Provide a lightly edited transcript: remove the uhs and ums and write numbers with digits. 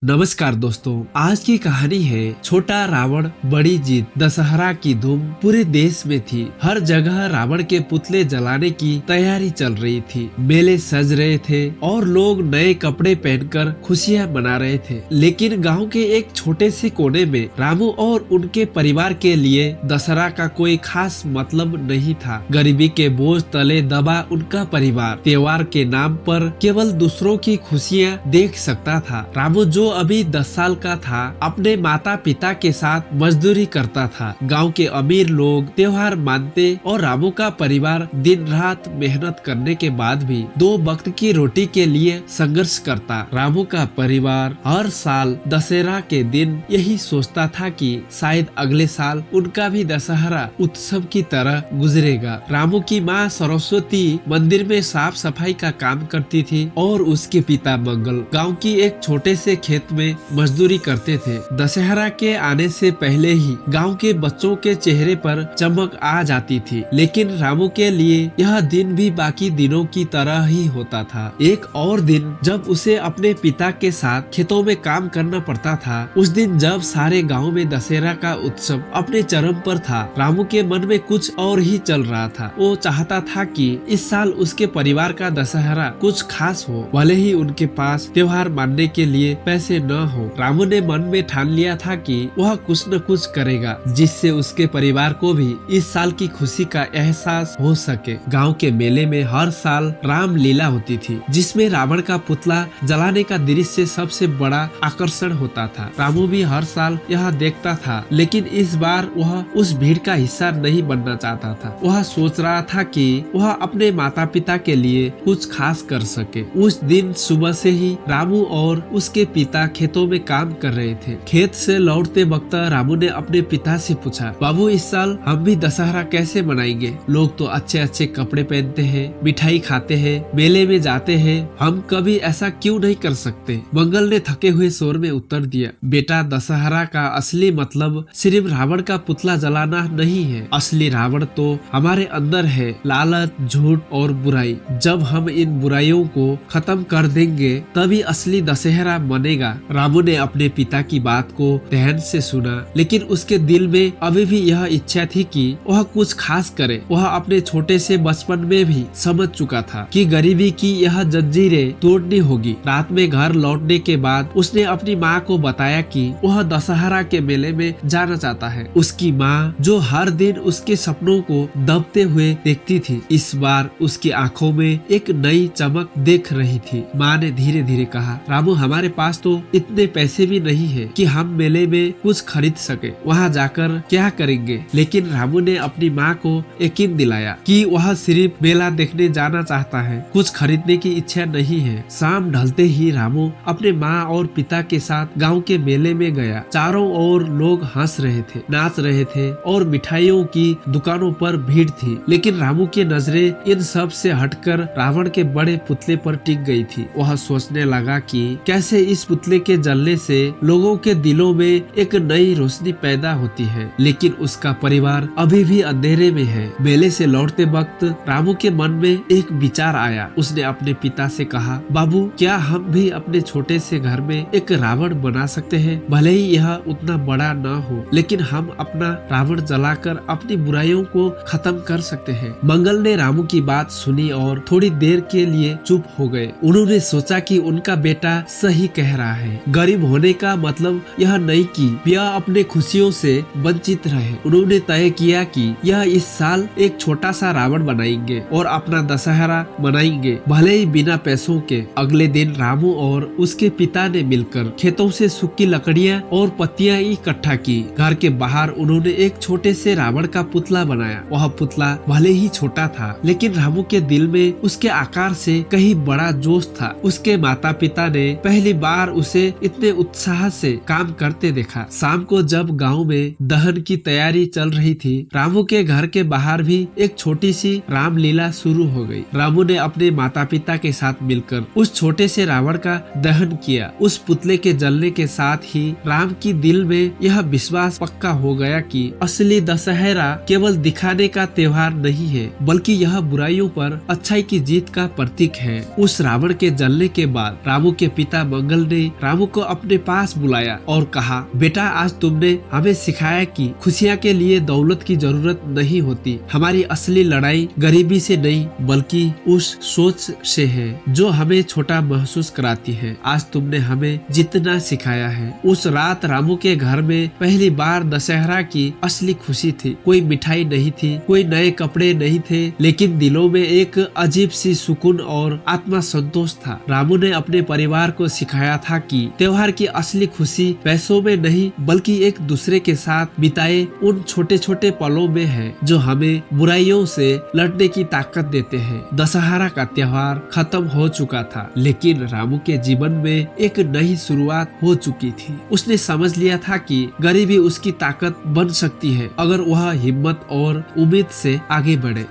नमस्कार दोस्तों, आज की कहानी है छोटा रावण बड़ी जीत। दशहरा की धूम पूरे देश में थी। हर जगह रावण के पुतले जलाने की तैयारी चल रही थी। मेले सज रहे थे और लोग नए कपड़े पहनकर खुशियां मना रहे थे। लेकिन गांव के एक छोटे से कोने में रामू और उनके परिवार के लिए दशहरा का कोई खास मतलब नहीं था। गरीबी के बोझ तले दबा उनका परिवार त्योहार के नाम पर केवल दूसरों की खुशियां देख सकता था। रामू जो अभी 10 साल का था, अपने माता पिता के साथ मजदूरी करता था। गांव के अमीर लोग त्योहार मानते और रामू का परिवार दिन रात मेहनत करने के बाद भी 2 वक्त की रोटी के लिए संघर्ष करता। रामू का परिवार हर साल दशहरा के दिन यही सोचता था कि शायद अगले साल उनका भी दशहरा उत्सव की तरह गुजरेगा। रामू की माँ सरस्वती मंदिर में साफ सफाई का काम करती थी और उसके पिता मंगल गांव की एक छोटे से खेत में मजदूरी करते थे। दशहरा के आने से पहले ही गांव के बच्चों के चेहरे पर चमक आ जाती थी। लेकिन रामू के लिए यह दिन भी बाकी दिनों की तरह ही होता था। एक और दिन जब उसे अपने पिता के साथ खेतों में काम करना पड़ता था। उस दिन जब सारे गांव में दशहरा का उत्सव अपने चरम पर था, रामू के मन में कुछ और ही चल रहा था। वो चाहता था कि इस साल उसके परिवार का दशहरा कुछ खास हो, भले ही उनके पास त्योहार मानने के लिए पैसे न हो। रामू ने मन में ठान लिया था कि वह कुछ न कुछ करेगा जिससे उसके परिवार को भी इस साल की खुशी का एहसास हो सके। गांव के मेले में हर साल राम लीला होती थी, जिसमें रावण का पुतला जलाने का दृश्य सबसे बड़ा आकर्षण होता था। रामू भी हर साल यह देखता था, लेकिन इस बार वह उस भीड़ का हिस्सा नहीं बनना चाहता था। वह सोच रहा था कि वह अपने माता पिता के लिए कुछ खास कर सके। उस दिन सुबह से ही रामू और उसके पिता खेतों में काम कर रहे थे। खेत से लौटते वक्त रामू ने अपने पिता से पूछा, बाबू इस साल हम भी दशहरा कैसे मनाएंगे? लोग तो अच्छे अच्छे कपड़े पहनते हैं, मिठाई खाते हैं, मेले में जाते हैं, हम कभी ऐसा क्यों नहीं कर सकते? मंगल ने थके हुए स्वर में उत्तर दिया, बेटा दशहरा का असली मतलब सिर्फ रावण का पुतला जलाना नहीं है। असली रावण तो हमारे अंदर है, लालच, झूठ और बुराई। जब हम इन बुराइयों को खत्म कर देंगे तभी असली दशहरा मनेगा। रामू ने अपने पिता की बात को ध्यान से सुना, लेकिन उसके दिल में अभी भी यह इच्छा थी कि वह कुछ खास करे। वह अपने छोटे से बचपन में भी समझ चुका था कि गरीबी की यह जंजीरें तोड़नी होगी। रात में घर लौटने के बाद उसने अपनी माँ को बताया कि वह दशहरा के मेले में जाना चाहता है। उसकी माँ जो हर दिन उसके सपनों को दबते हुए देखती थी, इस बार उसकी आंखों में एक नई चमक देख रही थी। माँ ने धीरे धीरे कहा, रामू हमारे पास तो इतने पैसे भी नहीं है कि हम मेले में कुछ खरीद सके। वहाँ जाकर क्या करेंगे? लेकिन रामू ने अपनी माँ को यकीन दिलाया कि वह सिर्फ मेला देखने जाना चाहता है, कुछ खरीदने की इच्छा नहीं है। शाम ढलते ही रामू अपने माँ और पिता के साथ गांव के मेले में गया। चारों ओर लोग हंस रहे थे, नाच रहे थे और मिठाइयों की दुकानों पर भीड़ थी। लेकिन रामू की नजरें इन सब से हटकर रावण के बड़े पुतले पर टिक गई थी। वह सोचने लगा कि कैसे इस पुतले के जलने से लोगों के दिलों में एक नई रोशनी पैदा होती है। लेकिन उसका परिवार अभी भी अंधेरे में है। मेले से लौटते वक्त रामू के मन में एक विचार आया। उसने अपने पिता से कहा, बाबू क्या हम भी अपने छोटे से घर में एक रावण बना सकते हैं? भले ही यह उतना बड़ा न हो, लेकिन हम अपना रावण जलाकर अपनी बुराइयों को खत्म कर सकते हैं। मंगल ने रामू की बात सुनी और थोड़ी देर के लिए चुप हो गए। उन्होंने सोचा कि उनका बेटा सही कह रहा है। गरीब होने का मतलब यह नहीं कि यह अपने खुशियों से वंचित रहे। उन्होंने तय किया कि यह इस साल एक छोटा सा रावण बनाएंगे और अपना दशहरा मनाएंगे, भले ही बिना पैसों के। अगले दिन रामू और उसके पिता ने मिलकर खेतों से सूखी लकड़ियां और पत्तियां इकट्ठा की। घर के बाहर उन्होंने एक छोटे से रावण का पुतला बनाया। वह पुतला भले ही छोटा था, लेकिन रामू के दिल में उसके आकार से कहीं बड़ा जोश था। उसके माता पिता ने पहली बार उसे इतने उत्साह से काम करते देखा। शाम को जब गांव में दहन की तैयारी चल रही थी, रामू के घर के बाहर भी एक छोटी सी रामलीला शुरू हो गई। रामू ने अपने माता पिता के साथ मिलकर उस छोटे से रावण का दहन किया। उस पुतले के जलने के साथ ही राम की दिल में यह विश्वास पक्का हो गया कि असली दशहरा केवल दिखाने का त्योहार नहीं है, बल्कि यह बुराइयों पर अच्छाई की जीत का प्रतीक है। उस रावण के जलने के बाद रामू के पिता मंगल ने रामू को अपने पास बुलाया और कहा, बेटा आज तुमने हमें सिखाया कि खुशियाँ के लिए दौलत की जरूरत नहीं होती। हमारी असली लड़ाई गरीबी से नहीं बल्कि उस सोच से है जो हमें छोटा महसूस कराती है। आज तुमने हमें जितना सिखाया है। उस रात रामू के घर में पहली बार दशहरा की असली खुशी थी। कोई मिठाई नहीं थी, कोई नए कपड़े नहीं थे, लेकिन दिलों में एक अजीब सी सुकून और आत्मा संतोष था। रामू ने अपने परिवार को सिखाया था कि त्योहार की असली खुशी पैसों में नहीं बल्कि एक दूसरे के साथ बिताए उन छोटे छोटे पलों में है जो हमें बुराइयों से लड़ने की ताकत देते हैं। दशहरा का त्योहार खत्म हो चुका था, लेकिन रामू के जीवन में एक नई शुरुआत हो चुकी थी। उसने समझ लिया था कि गरीबी उसकी ताकत बन सकती है अगर वह हिम्मत और उम्मीद से आगे बढ़े।